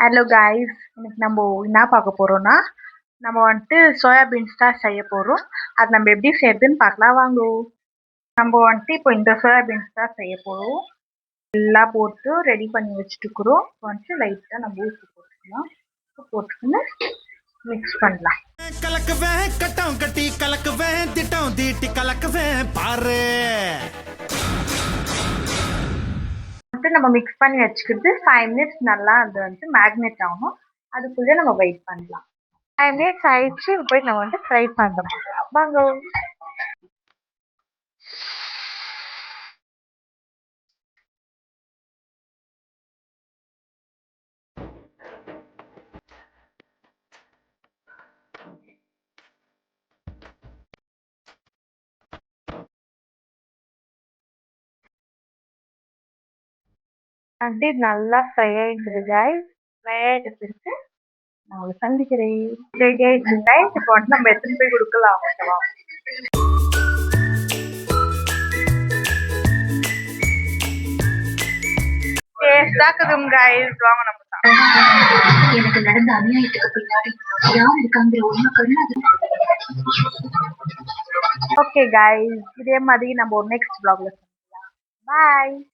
Hello guys, இன்னைக்கு நம்ம என்ன பார்க்க போறோம்னா நம்ம வந்துட்டு சோயாபீன்ஸ் தான் செய்ய போறோம். அது நம்ம எப்படி செய்யறதுன்னு பார்க்கலாம் வாங்க. நம்ம வந்துட்டு இப்போ இந்த சோயாபீன்ஸ் தான் செய்ய போறோம். எல்லாம் போட்டு ரெடி பண்ணி வச்சுட்டுக்கிறோம். வந்துட்டு லைட்டாக நம்ம ஊற்றி போட்டுக்கலாம். போட்டுக்கின்னு மிக்ஸ் பண்ணலாம். கலக்குவேன் கட்டம் கட்டி கலக்குவேன் திட்டம் தீட்டி கலக்குவேன் பாரு. நம்ம மிக்ஸ் பண்ணி வச்சுக்கிட்டு 5 மினிட்ஸ் நல்லா அது வந்து மேக்னேட் ஆகணும். அதுக்குள்ளே நம்ம வெயிட் பண்ணலாம். 5 மினிட்ஸ் ஆயிடுச்சு. போய் நம்ம வந்து ஃப்ரை பண்ணலாம் வாங்க. அப்படியே நல்லா ஃப்ரை ஆயிடுது கைஸ். ஃப்ரை ஆயிட்ட பிறகு நான் உங்களை சந்திக்கிறேன். ரெடி ஆயிடுச்சு கைஸ். இப்போ வந்து நம்ம எத்தனை போய் கொடுக்கலாம் ஓகேவா? டேஸ்டாக்குதும் கைஸ். வாங்க நம்ம எனக்கு நடந்த அநியாயத்துக்கு பின்னாடி யார் இருக்காங்கிற உண்மை கண்ணாது. ஓகே கைஸ், இதே மாதிரி நம்ம ஒரு நெக்ஸ்ட் vlogல சந்திக்கலாம். பாய்.